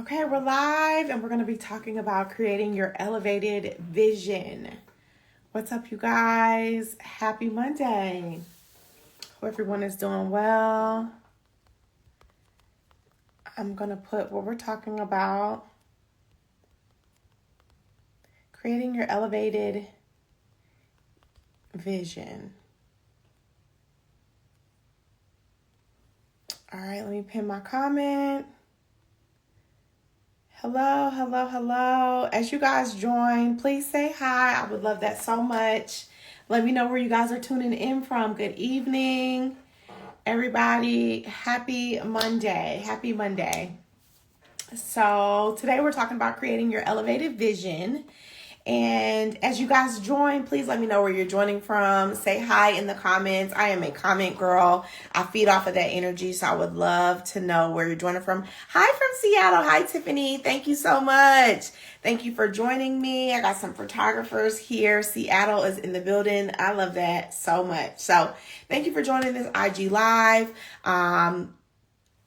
Okay, we're live and we're going to be talking about creating your elevated vision. What's up, you guys? Happy Monday. Hope everyone is doing well. I'm going to put what we're talking about. Creating your elevated vision. All right, let me pin my comment. Hello, hello, hello. As you guys join, please say hi. I would love that so much. Let me know where you guys are tuning in from. Good evening, everybody. Happy Monday. Happy Monday. So today we're talking about creating your elevated vision. And as you guys join, please let me know where you're joining from. Say hi in the comments. I am a comment girl. I feed off of that energy, so I would love to know where you're joining from. Hi from Seattle. Hi, Tiffany. Thank you so much. Thank you for joining me. I got some photographers here. Seattle is in the building. I love that so much. So thank you for joining this IG Live.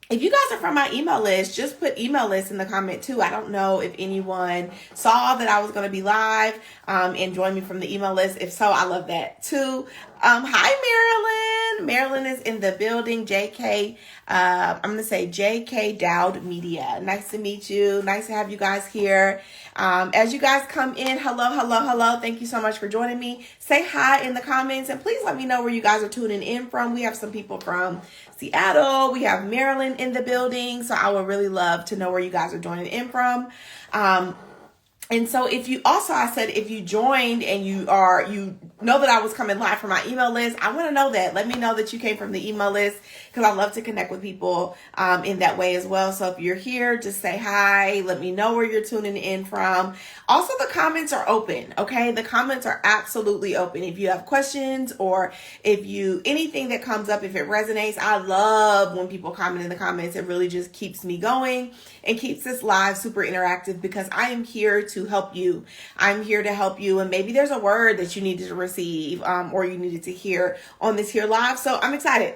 If you guys are from my email list, just put email list in the comment too. I don't know if anyone saw that I was going to be live and join me from the email list. If so, I love that too. Hi, Marilyn. Marilyn is in the building. I'm going to say JK Dowd Media. Nice to meet you. Nice to have you guys here. As you guys come in, hello, hello, hello. Thank you so much for joining me. Say hi in the comments and please let me know where you guys are tuning in from. We have some people from Seattle. We have Maryland in the building. So I would really love to know where you guys are joining in from. And so if you joined and you know that I was coming live from my email list, I want to know that. Let me know that you came from the email list because I love to connect with people in that way as well. So if you're here, just say hi. Let me know where you're tuning in from. Also, the comments are open, okay? The comments are absolutely open. If you have questions or anything that comes up, if it resonates, I love when people comment in the comments. It really just keeps me going and keeps this live super interactive because I am here to help you. I'm here to help you. And maybe there's a word that you needed to receive or you needed to hear on this here live. So I'm excited.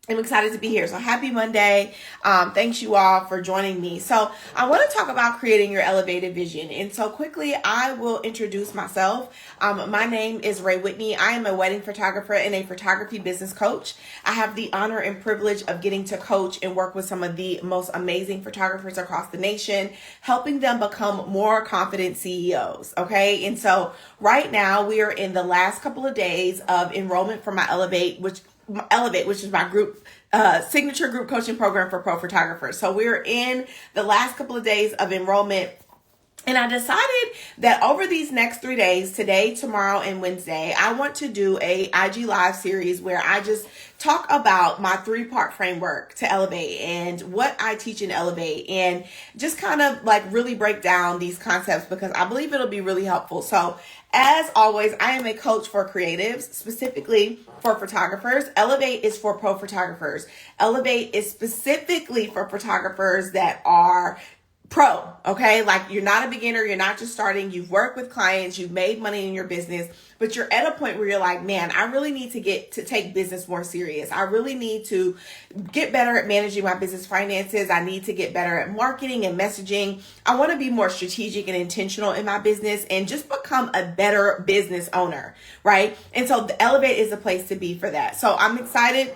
I'm excited to be here. So happy Monday. Thanks you all for joining me. So I want to talk about creating your elevated vision. And so quickly, I will introduce myself. My name is Ray Whitney. I am a wedding photographer and a photography business coach. I have the honor and privilege of getting to coach and work with some of the most amazing photographers across the nation, helping them become more confident CEOs. Okay. And so right now we are in the last couple of days of enrollment for my Elevate, which is my group signature group coaching program for pro photographers. So we're in the last couple of days of enrollment. And I decided that over these next 3 days, today, tomorrow, and Wednesday, I want to do a IG Live series where I just talk about my 3-part framework to Elevate and what I teach in Elevate and just kind of like really break down these concepts because I believe it'll be really helpful. So as always, I am a coach for creatives, specifically for photographers. Elevate is for pro photographers. Elevate is specifically for photographers that are pro, okay? Like you're not a beginner, you're not just starting, you've worked with clients, you've made money in your business, but you're at a point where you're like, man, I really need to take business more serious. I really need to get better at managing my business finances. I need to get better at marketing and messaging. I want to be more strategic and intentional in my business and just become a better business owner, right? And so the Elevate is a place to be for that. So I'm excited.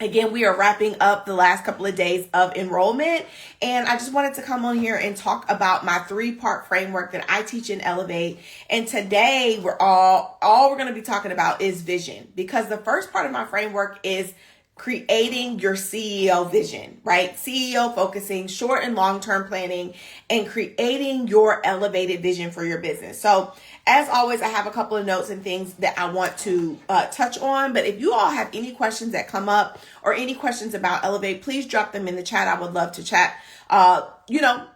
Again, we are wrapping up the last couple of days of enrollment, and I just wanted to come on here and talk about my 3-part framework that I teach in Elevate. And today all we're going to be talking about is vision, because the first part of my framework is creating your CEO vision, right? CEO focusing, short and long-term planning, and creating your elevated vision for your business. So as always, I have a couple of notes and things that I want to touch on. But if you all have any questions that come up or any questions about Elevate, please drop them in the chat. I would love to chat.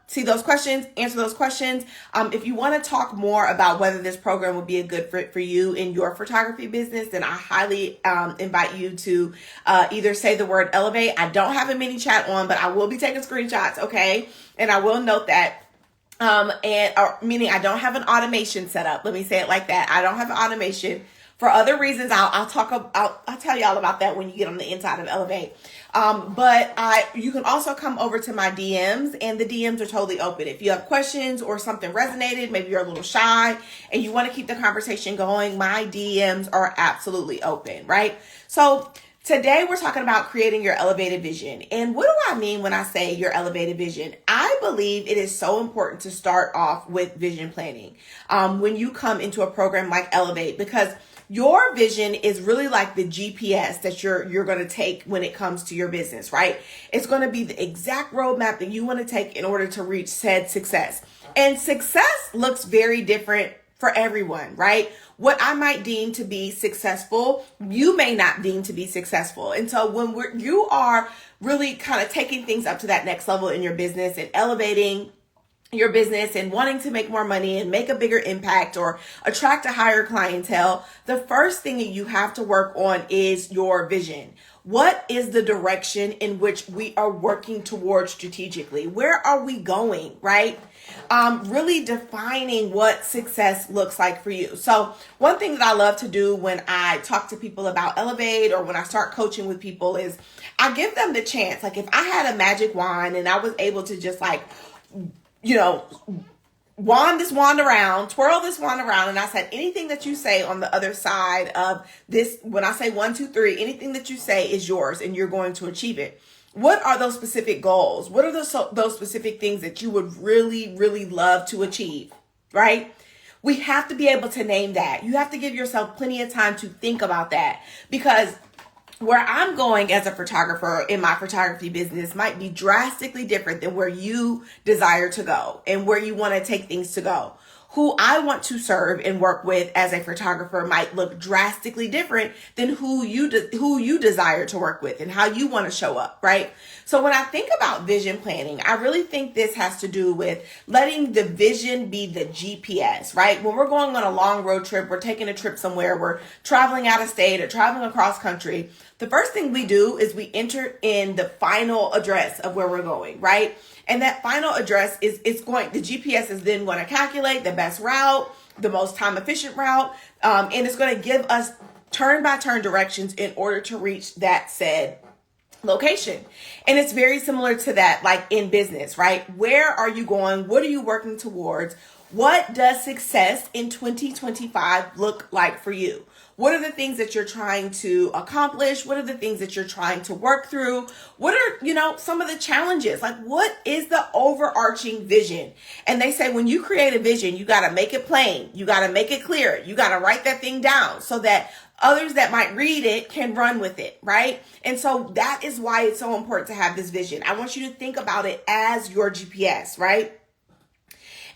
See those questions, answer those questions. If you want to talk more about whether this program would be a good fit for you in your photography business, then I highly invite you to either say the word Elevate. I don't have a mini chat on, but I will be taking screenshots, okay? And I will note that. Meaning I don't have an automation set up. Let me say it like that. I don't have an automation For other reasons, I'll tell y'all about that when you get on the inside of Elevate. But you can also come over to my DMs, and the DMs are totally open. If you have questions or something resonated, maybe you're a little shy and you want to keep the conversation going, my DMs are absolutely open, right? So today we're talking about creating your elevated vision. And what do I mean when I say your elevated vision? I believe it is so important to start off with vision planning when you come into a program like Elevate, because your vision is really like the GPS that you're going to take when it comes to your business, right? It's going to be the exact roadmap that you want to take in order to reach said success. And success looks very different for everyone, right? What I might deem to be successful, you may not deem to be successful. And so when you are really kind of taking things up to that next level in your business and elevating your business and wanting to make more money and make a bigger impact or attract a higher clientele, the first thing that you have to work on is your vision. What is the direction in which we are working towards strategically? Where are we going, right? Really defining what success looks like for you. So one thing that I love to do when I talk to people about Elevate or when I start coaching with people is I give them the chance. Like if I had a magic wand and I was able to just twirl this wand around, and I said, anything that you say on the other side of this, when I say 1, 2, 3, anything that you say is yours and you're going to achieve it. What are those specific goals? What are those specific things that you would really, really love to achieve, right? We have to be able to name that. You have to give yourself plenty of time to think about that, because where I'm going as a photographer in my photography business might be drastically different than where you desire to go and where you want to take things to go. Who I want to serve and work with as a photographer might look drastically different than who you desire to work with and how you want to show up, right? So when I think about vision planning, I really think this has to do with letting the vision be the GPS, right? When we're going on a long road trip, we're taking a trip somewhere, we're traveling out of state or traveling across country, the first thing we do is we enter in the final address of where we're going, right? And that final address the GPS is then going to calculate the best route, the most time efficient route, and it's going to give us turn by turn directions in order to reach that said location. And it's very similar to that, like in business, right? Where are you going? What are you working towards? What does success in 2025 look like for you? What are the things that you're trying to accomplish? What are the things that you're trying to work through? What are, some of the challenges? Like, what is the overarching vision? And they say when you create a vision, you got to make it plain. You got to make it clear. You got to write that thing down so that others that might read it can run with it, right? And so that is why it's so important to have this vision. I want you to think about it as your GPS, right?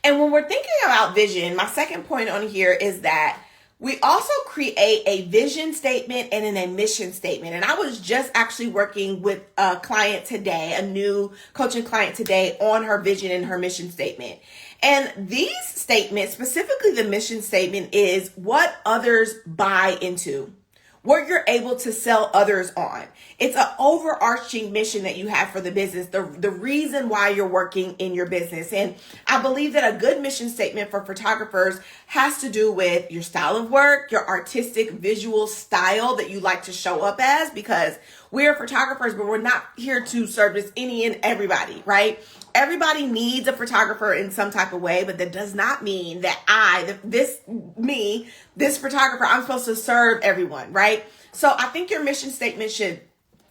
And when we're thinking about vision, my second point on here is that we also create a vision statement and then a mission statement. And I was just actually working with a client today, a new coaching client today, on her vision and her mission statement. And these statements, specifically the mission statement, is what others buy into, what you're able to sell others on. It's an overarching mission that you have for the business, the reason why you're working in your business. And I believe that a good mission statement for photographers has to do with your style of work, your artistic visual style that you like to show up as, because we're photographers, but we're not here to service any and everybody, right? Everybody needs a photographer in some type of way, but that does not mean that this photographer, I'm supposed to serve everyone, right? So I think your mission statement should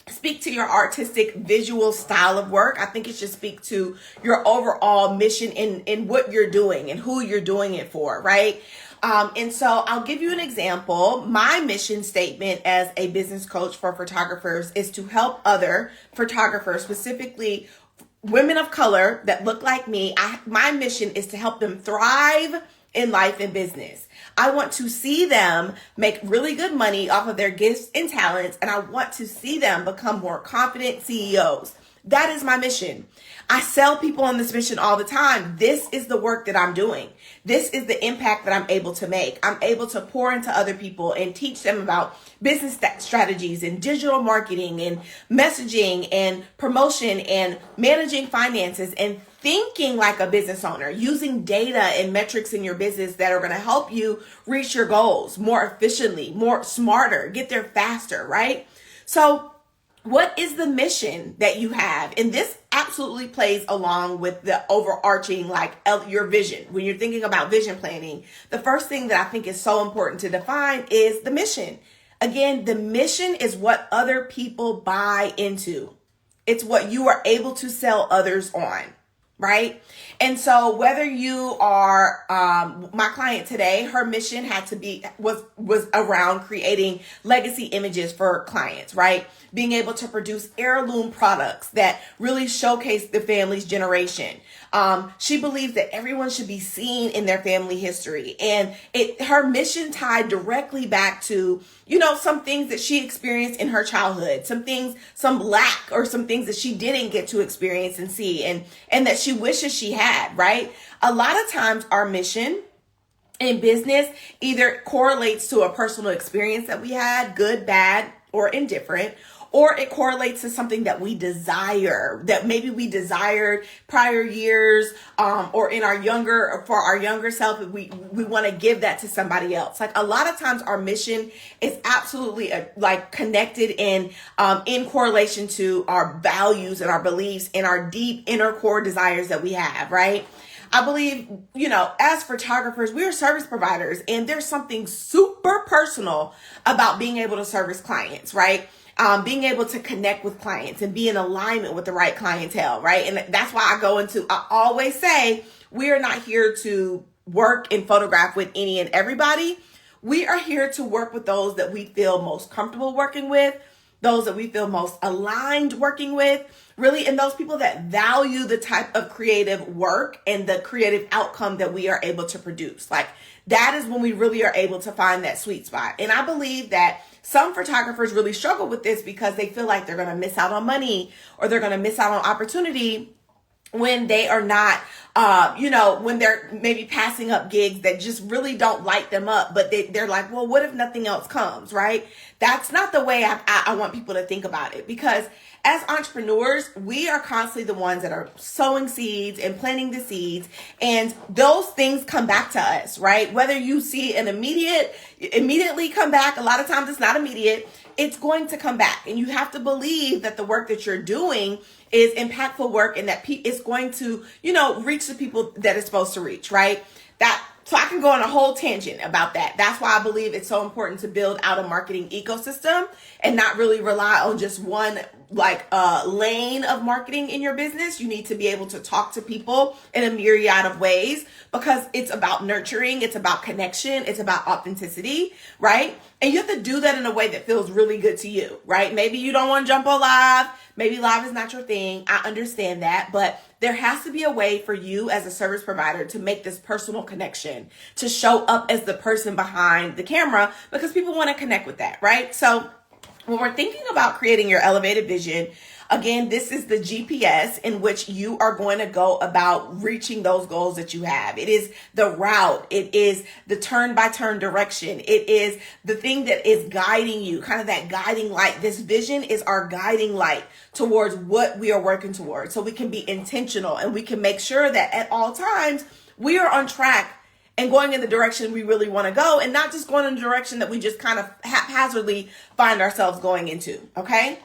speak to your artistic visual style of work. I think it should speak to your overall mission in what you're doing and who you're doing it for, right? And so I'll give you an example. My mission statement as a business coach for photographers is to help other photographers, specifically women of color that look like me. My mission is to help them thrive in life and business. I want to see them make really good money off of their gifts and talents, and I want to see them become more confident CEOs, That is my mission. I sell people on this mission all the time. This is the work that I'm doing. This is the impact that I'm able to make. I'm able to pour into other people and teach them about business strategies and digital marketing and messaging and promotion and managing finances and thinking like a business owner, using data and metrics in your business that are going to help you reach your goals more efficiently, more smarter, get there faster, right? So what is the mission that you have? And this absolutely plays along with the overarching, your vision. When you're thinking about vision planning, the first thing that I think is so important to define is the mission. Again, the mission is what other people buy into. It's what you are able to sell others on, right? And so whether you are my client today, her mission was around creating legacy images for clients, right? Being able to produce heirloom products that really showcase the family's generation. She believes that everyone should be seen in their family history. And her mission tied directly back to, some things that she experienced in her childhood, some lack or some things that she didn't get to experience and see and that she wishes she had, right? A lot of times our mission in business either correlates to a personal experience that we had, good, bad, or indifferent, or it correlates to something that we desire, that maybe we desired prior years, or for our younger self, we want to give that to somebody else. Like a lot of times our mission is absolutely connected and in correlation to our values and our beliefs and our deep inner core desires that we have, right? I believe, as photographers, we are service providers, and there's something super personal about being able to service clients, right? Being able to connect with clients and be in alignment with the right clientele, right? And that's why I always say, we are not here to work and photograph with any and everybody. We are here to work with those that we feel most comfortable working with, those that we feel most aligned working with, really, and those people that value the type of creative work and the creative outcome that we are able to produce. Like that is when we really are able to find that sweet spot. And I believe that some photographers really struggle with this because they feel like they're going to miss out on money or they're going to miss out on opportunity when they are not, when they're maybe passing up gigs that just really don't light them up, but they're like, well, what if nothing else comes, right? That's not the way I want people to think about it, because as entrepreneurs, we are constantly the ones that are sowing seeds and planting the seeds, and those things come back to us, right? Whether you see an immediately come back, a lot of times it's not immediate, it's going to come back. And you have to believe that the work that you're doing is impactful work and that it's going to, reach the people that it's supposed to reach, right? So I can go on a whole tangent about that. That's why I believe it's so important to build out a marketing ecosystem and not really rely on just one lane of marketing in your business. You need to be able to talk to people in a myriad of ways because it's about nurturing, it's about connection, it's about authenticity, right? And you have to do that in a way that feels really good to you, right? Maybe you don't want to jump on live. Maybe live is not your thing. I understand that, but there has to be a way for you as a service provider to make this personal connection, to show up as the person behind the camera because people want to connect with that, right? So when we're thinking about creating your elevated vision, again, this is the GPS in which you are going to go about reaching those goals that you have. It is the route. It is the turn-by-turn direction. It is the thing that is guiding you, kind of that guiding light. This vision is our guiding light towards what we are working towards, so we can be intentional and we can make sure that at all times we are on track and going in the direction we really want to go, and not just going in the direction that we just kind of haphazardly find ourselves going into, okay?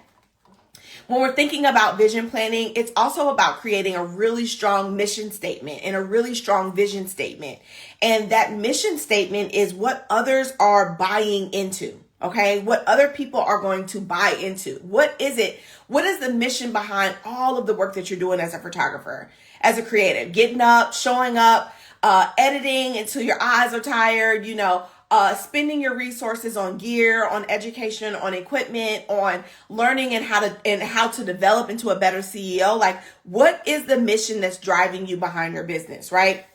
When we're thinking about vision planning, it's also about creating a really strong mission statement and a really strong vision statement. And that mission statement is what others are buying into, okay? What other people are going to buy into. What is it? What is the mission behind all of the work that you're doing as a photographer, as a creative? Getting up, showing up, editing until your eyes are tired, spending your resources on gear, on education, on equipment, on learning and how to develop into a better CEO. Like, what is the mission that's driving you behind your business, right?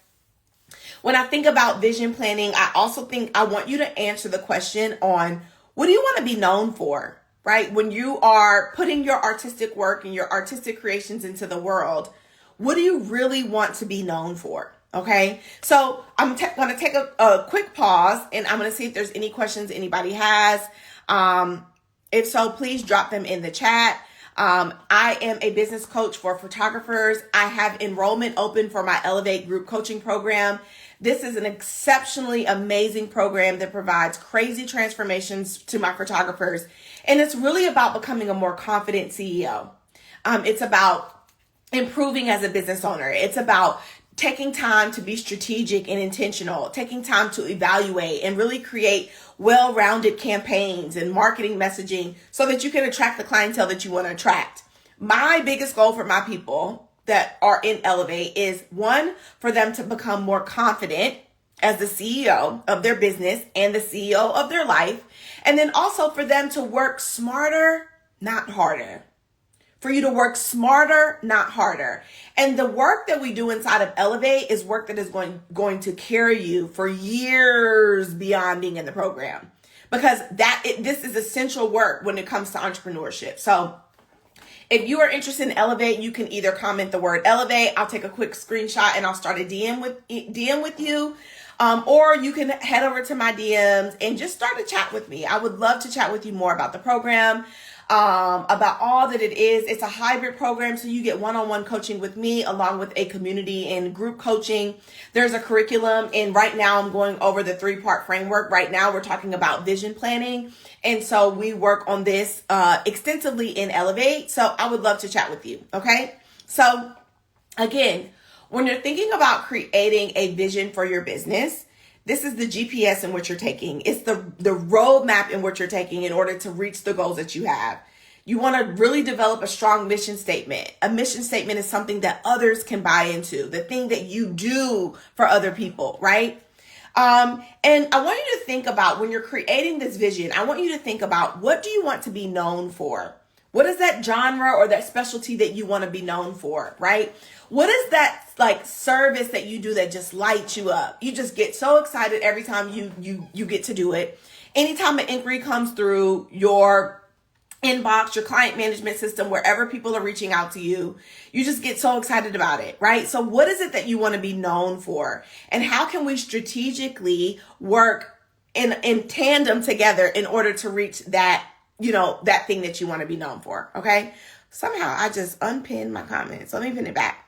When I think about vision planning, I also think I want you to answer the question on, what do you want to be known for? right? When you are putting your artistic work and your artistic creations into the world, what do you really want to be known for? Okay, so I'm going to take a quick pause, and I'm going to see if there's any questions anybody has. If so, please drop them in the chat. I am a business coach for photographers. I have enrollment open for my Elevate group coaching program. This is an exceptionally amazing program that provides crazy transformations to my photographers. And it's really about becoming a more confident CEO. It's about improving as a business owner. It's about taking time to be strategic and intentional, taking time to evaluate and really create well-rounded campaigns and marketing messaging so that you can attract the clientele that you want to attract. My biggest goal for my people that are in Elevate is, one, for them to become more confident as the CEO of their business and the CEO of their life. And then also for them to work smarter, not harder. For you to work smarter, not harder. And the work that we do inside of Elevate is work that is going to carry you for years beyond being in the program. Because this is essential work when it comes to entrepreneurship. So if you are interested in Elevate, you can either comment the word Elevate. I'll take a quick screenshot and I'll start a DM with you. Or you can head over to my DMs and just start a chat with me. I would love to chat with you more about the program, about all that it is. It's a hybrid program, so you get one-on-one coaching with me along with a community and group coaching. There's a curriculum, and right now I'm going over the 3-part framework. Right now we're talking about vision planning, and so we work on this extensively in Elevate. So I would love to chat with you. Okay, so again, when you're thinking about creating a vision for your business, this is the GPS in which you're taking. It's the roadmap in which you're taking in order to reach the goals that you have. You want to really develop a strong mission statement. A mission statement is something that others can buy into, the thing that you do for other people, right? And I want you to think about, when you're creating this vision, I want you to think about, what do you want to be known for? What is that genre or that specialty that you want to be known for, right? What is that like service that you do that just lights you up? You just get so excited every time you get to do it. Anytime an inquiry comes through your inbox, your client management system, wherever people are reaching out to you, you just get so excited about it, right? So what is it that you want to be known for? And how can we strategically work in tandem together in order to reach that, that thing that you want to be known for? Okay. Somehow I just unpinned my comments. Let me pin it back.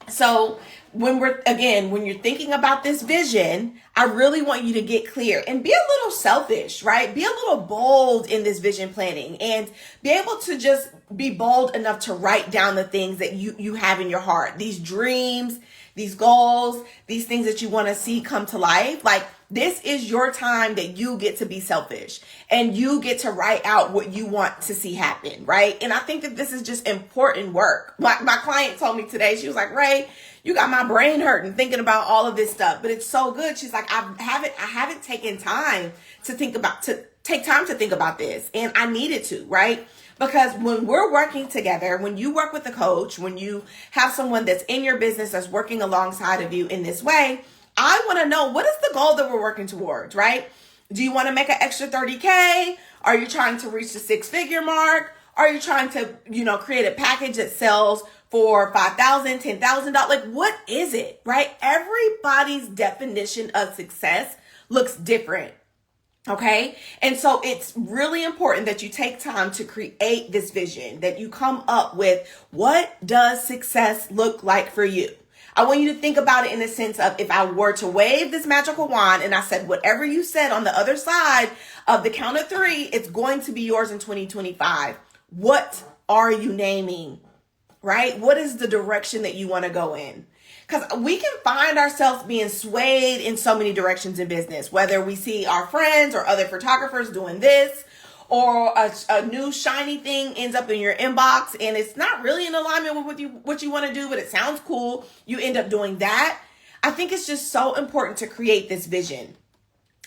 So when you're thinking about this vision, I really want you to get clear and be a little selfish, right? Be a little bold in this vision planning and be able to just be bold enough to write down the things that you have in your heart, these dreams, these goals, these things that you want to see come to life. Like, this is your time that you get to be selfish and you get to write out what you want to see happen, right? And I think that this is just important work. My client told me today, she was like, Ray, you got my brain hurting thinking about all of this stuff, but it's so good. She's like, I haven't taken time to think about this, and I needed to, right? Because when we're working together, when you work with a coach, when you have someone that's in your business that's working alongside of you in this way, I want to know, what is the goal that we're working towards, right? Do you want to make an extra 30K? Are you trying to reach the 6-figure mark? Are you trying to, create a package that sells for $5,000, $10,000? Like, what is it, right? Everybody's definition of success looks different. Okay. And so it's really important that you take time to create this vision, that you come up with, what does success look like for you? I want you to think about it in the sense of, if I were to wave this magical wand and I said, whatever you said on the other side of the count of 3, it's going to be yours in 2025. What are you naming, right? What is the direction that you want to go in? Because we can find ourselves being swayed in so many directions in business, whether we see our friends or other photographers doing this, or a new shiny thing ends up in your inbox and it's not really in alignment with what you want to do, but it sounds cool. You end up doing that. I think it's just so important to create this vision,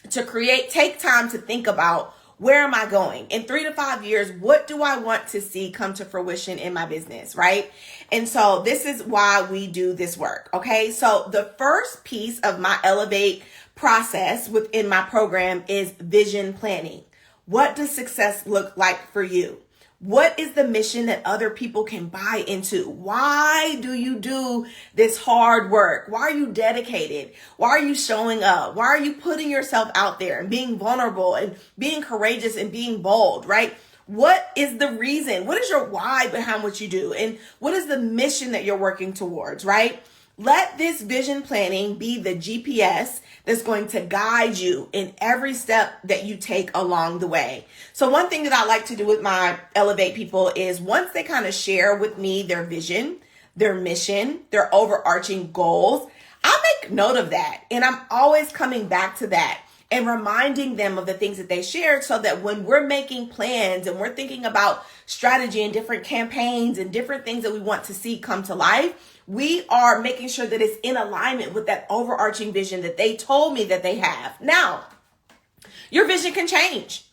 take time to think about, where am I going in 3 to 5 years? What do I want to see come to fruition in my business, right? And so this is why we do this work. Okay. So the first piece of my Elevate process within my program is vision planning. What does success look like for you? What is the mission that other people can buy into? Why do you do this hard work? Why are you dedicated? Why are you showing up? Why are you putting yourself out there and being vulnerable and being courageous and being bold, right? What is the reason? What is your why behind what you do? And what is the mission that you're working towards, right? Let this vision planning be the GPS that's going to guide you in every step that you take along the way. So one thing that I like to do with my Elevate people is once they kind of share with me their vision, their mission, their overarching goals, I make note of that. And I'm always coming back to that and reminding them of the things that they shared so that when we're making plans and we're thinking about strategy and different campaigns and different things that we want to see come to life, we are making sure that it's in alignment with that overarching vision that they told me that they have. Now, your vision can change.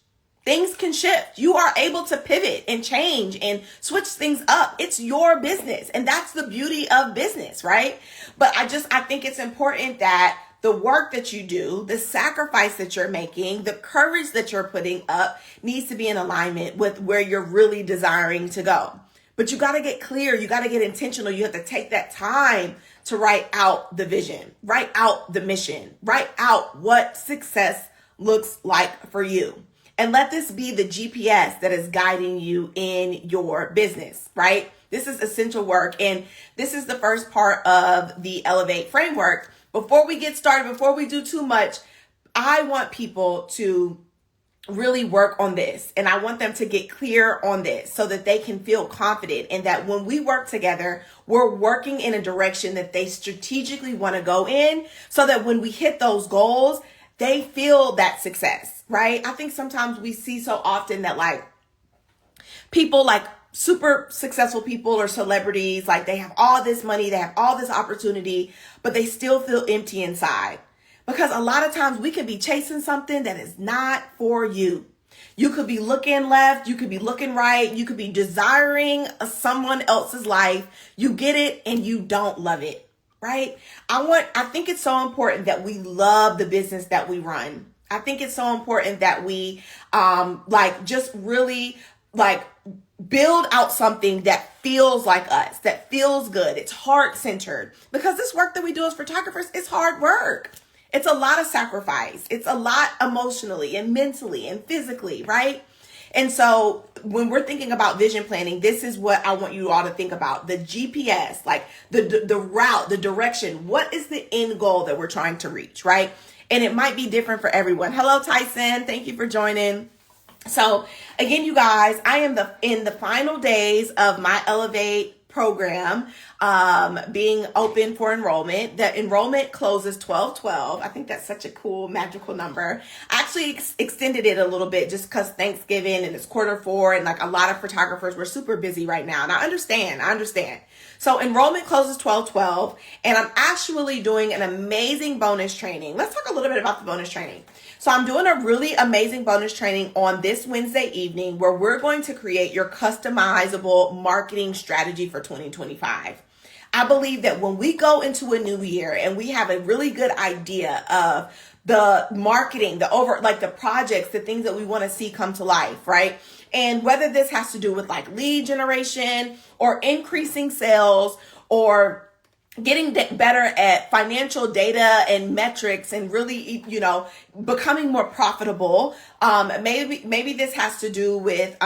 Things can shift. You are able to pivot and change and switch things up. It's your business. And that's the beauty of business, right? But I think it's important that the work that you do, the sacrifice that you're making, the courage that you're putting up needs to be in alignment with where you're really desiring to go. But you got to get clear. You got to get intentional. You have to take that time to write out the vision, write out the mission, write out what success looks like for you. And let this be the GPS that is guiding you in your business, right? This is essential work. And this is the first part of the Elevate framework. Before we get started, before we do too much, I want people to really work on this. And I want them to get clear on this so that they can feel confident and that when we work together, we're working in a direction that they strategically want to go in so that when we hit those goals, they feel that success, right? I think sometimes we see so often that like people like super successful people or celebrities, like they have all this money, they have all this opportunity, but they still feel empty inside. Because a lot of times we can be chasing something that is not for you. You could be looking left, you could be looking right, you could be desiring someone else's life. You get it and you don't love it, right? I think it's so important that we love the business that we run. I think it's so important that we just really build out something that feels like us, that feels good. It's heart-centered because this work that we do as photographers is hard work. It's a lot of sacrifice. It's a lot emotionally and mentally and physically, right? And so when we're thinking about vision planning, this is what I want you all to think about. The GPS, like the route, the direction. What is the end goal that we're trying to reach, right? And it might be different for everyone. Hello, Tyson. Thank you for joining. So again, you guys, I am in the final days of my Elevate program being open for enrollment. The enrollment closes 12/12. I think that's such a cool magical number. I actually extended it a little bit just because Thanksgiving and it's Q4 and like a lot of photographers were super busy right now. And I understand. So enrollment closes 12/12 and I'm actually doing an amazing bonus training. Let's talk a little bit about the bonus training. So I'm doing a really amazing bonus training on this Wednesday evening where we're going to create your customizable marketing strategy for 2025. I believe that when we go into a new year and we have a really good idea of the marketing, the projects, the things that we want to see come to life, right? And whether this has to do with like lead generation or increasing sales or getting better at financial data and metrics and really, becoming more profitable. Maybe this has to do with,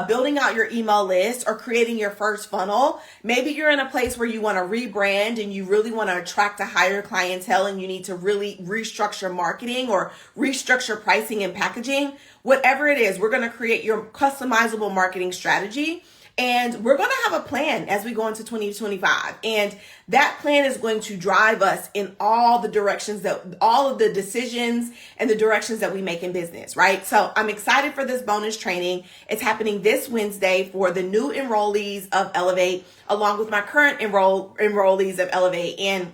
building out your email list or creating your first funnel. Maybe you're in a place where you want to rebrand and you really want to attract a higher clientele and you need to really restructure marketing or restructure pricing and packaging. Whatever it is, we're going to create your customizable marketing strategy. And we're going to have a plan as we go into 2025. And that plan is going to drive us in all of the decisions and the directions that we make in business, right? So I'm excited for this bonus training. It's happening this Wednesday for the new enrollees of Elevate, along with my current enrollees of Elevate. And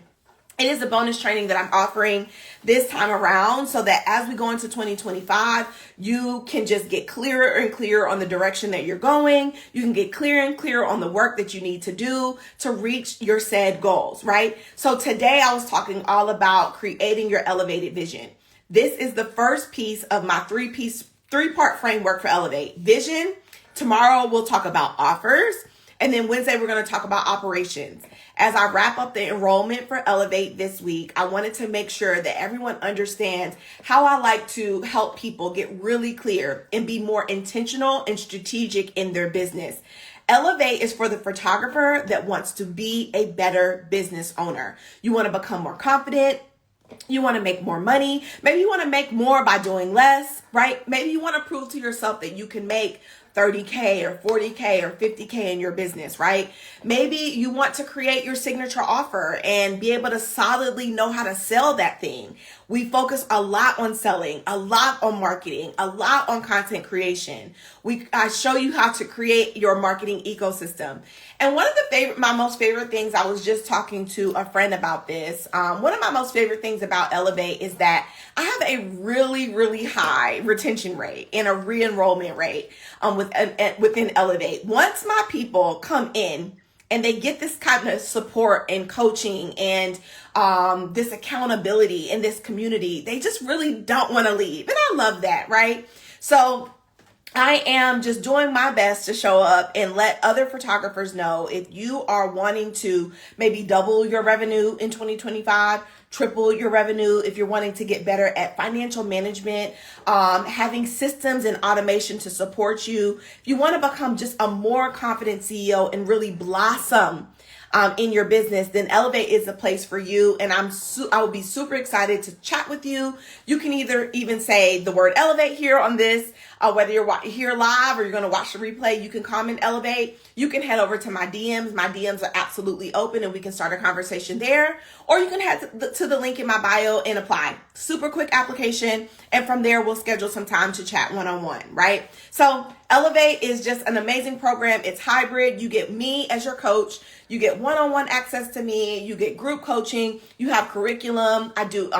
it is a bonus training that I'm offering this time around so that as we go into 2025, you can just get clearer and clearer on the direction that you're going. You can get clearer and clearer on the work that you need to do to reach your said goals, right? So today I was talking all about creating your elevated vision. This is the first piece of my three-part framework for Elevate. Vision. Tomorrow we'll talk about offers. And then Wednesday we're going to talk about operations. As I wrap up the enrollment for Elevate this week, I wanted to make sure that everyone understands how I like to help people get really clear and be more intentional and strategic in their business. Elevate is for the photographer that wants to be a better business owner. You want to become more confident. You want to make more money. Maybe you want to make more by doing less, right? Maybe you want to prove to yourself that you can make 30K or 40K or 50K in your business, right? Maybe you want to create your signature offer and be able to solidly know how to sell that thing. We focus a lot on selling, a lot on marketing, a lot on content creation. I show you how to create your marketing ecosystem. And one of my most favorite things, I was just talking to a friend about this. One of my most favorite things about Elevate is that I have a really, really high retention rate and a re-enrollment rate within Elevate. Once my people come in and they get this kind of support and coaching and this accountability in this community, they just really don't want to leave. And I love that, right? So I am just doing my best to show up and let other photographers know if you are wanting to maybe double your revenue in 2025, triple your revenue, if you're wanting to get better at financial management, having systems and automation to support you, if you want to become just a more confident CEO and really blossom in your business, then Elevate is the place for you. And I will be super excited to chat with you. You can either even say the word Elevate here on this, whether you're here live or you're going to watch the replay, you can comment Elevate. You can head over to my DMs. My DMs are absolutely open and we can start a conversation there. Or you can head to the link in my bio and apply. Super quick application. And from there, we'll schedule some time to chat one-on-one, right? So Elevate is just an amazing program. It's hybrid. You get me as your coach. You get one-on-one access to me. You get group coaching. You have curriculum. I do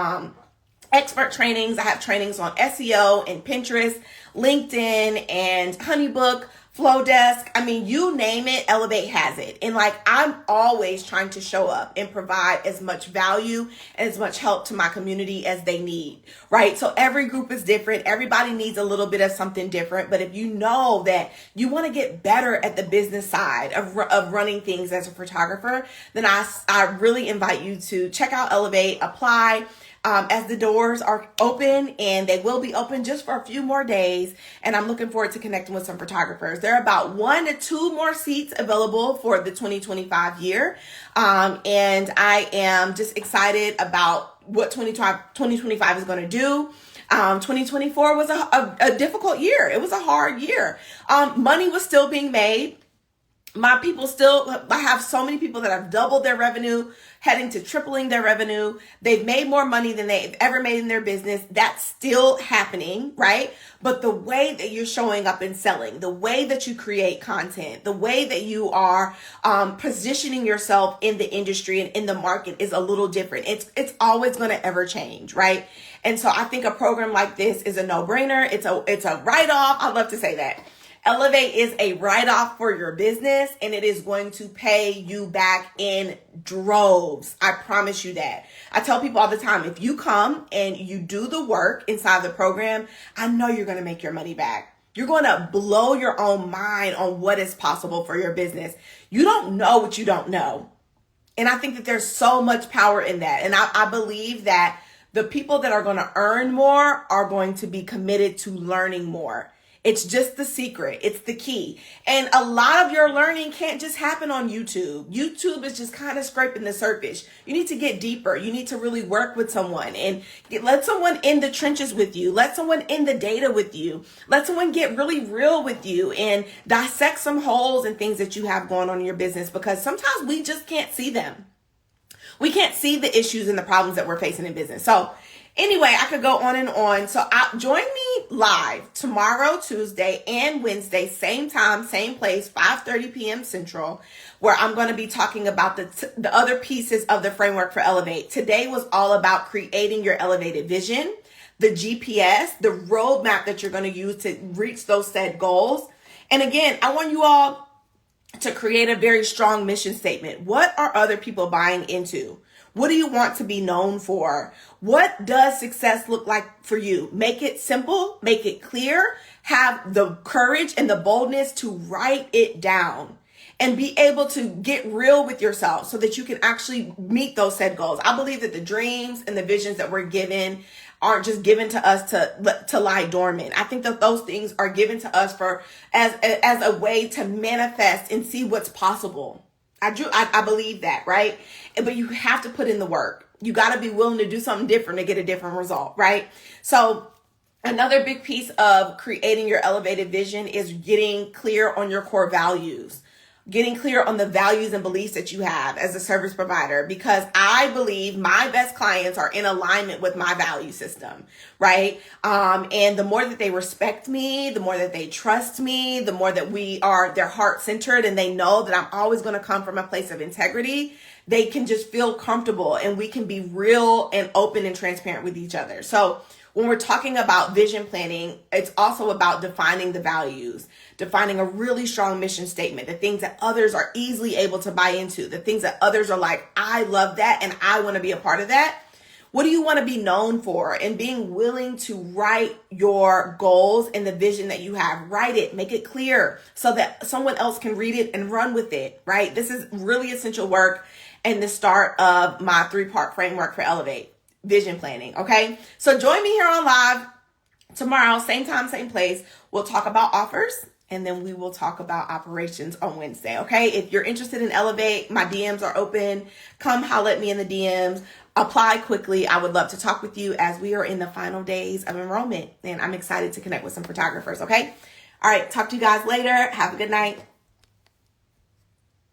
expert trainings. I have trainings on SEO and Pinterest, LinkedIn, and HoneyBook, Flowdesk. I mean, you name it, Elevate has it. And I'm always trying to show up and provide as much value and as much help to my community as they need, right? So every group is different. Everybody needs a little bit of something different. But if you know that you want to get better at the business side of running things as a photographer, then I really invite you to check out Elevate, apply. As the doors are open, and they will be open just for a few more days. And I'm looking forward to connecting with some photographers. There are about 1 to 2 more seats available for the 2025 year. And I am just excited about what 2025 is going to do. 2024 was a difficult year. It was a hard year. Money was still being made. I have so many people that have doubled their revenue, heading to tripling their revenue. They've made more money than they've ever made in their business. That's still happening, right? But the way that you're showing up and selling, the way that you create content, the way that you are positioning yourself in the industry and in the market is a little different. It's always going to ever change, right? And so I think a program like this is a no-brainer. It's a write-off. I love to say that. Elevate is a write-off for your business, and it is going to pay you back in droves. I promise you that. I tell people all the time, if you come and you do the work inside the program, I know you're going to make your money back. You're going to blow your own mind on what is possible for your business. You don't know what you don't know. And I think that there's so much power in that. And I believe that the people that are going to earn more are going to be committed to learning more. It's just the secret. It's the key. And a lot of your learning can't just happen on YouTube. YouTube is just kind of scraping the surface. You need to get deeper. You need to really work with someone and let someone in the trenches with you. Let someone in the data with you. Let someone get really real with you and dissect some holes and things that you have going on in your business, because sometimes we just can't see them. We can't see the issues and the problems that we're facing in business. So anyway, I could go on and on. So join me live tomorrow, Tuesday, and Wednesday, same time, same place, 5:30 p.m. Central, where I'm going to be talking about the other pieces of the framework for Elevate. Today was all about creating your elevated vision, the GPS, the roadmap that you're going to use to reach those said goals. And again, I want you all to create a very strong mission statement. What are other people buying into? What do you want to be known for? What does success look like for you? Make it simple, make it clear, have the courage and the boldness to write it down and be able to get real with yourself so that you can actually meet those said goals. I believe that the dreams and the visions that we're given aren't just given to us to lie dormant. I think that those things are given to us for as a way to manifest and see what's possible. I believe that, right? But you have to put in the work. You got to be willing to do something different to get a different result, right? So another big piece of creating your elevated vision is getting clear on your core values. Getting clear on the values and beliefs that you have as a service provider, because I believe my best clients are in alignment with my value system, right? And the more that they respect me, the more that they trust me, the more that they're heart-centered and they know that I'm always going to come from a place of integrity, they can just feel comfortable and we can be real and open and transparent with each other. So when we're talking about vision planning, it's also about defining the values, defining a really strong mission statement, the things that others are easily able to buy into, the things that others are like, I love that and I want to be a part of that. What do you want to be known for? And being willing to write your goals and the vision that you have. Write it, make it clear so that someone else can read it and run with it, right? This is really essential work and the start of my 3-part framework for Elevate. Vision planning. Okay. So join me here on live tomorrow, same time, same place. We'll talk about offers and then we will talk about operations on Wednesday. Okay. If you're interested in Elevate, my DMs are open. Come holler at me in the DMs. Apply quickly. I would love to talk with you as we are in the final days of enrollment and I'm excited to connect with some photographers. Okay. All right. Talk to you guys later. Have a good night.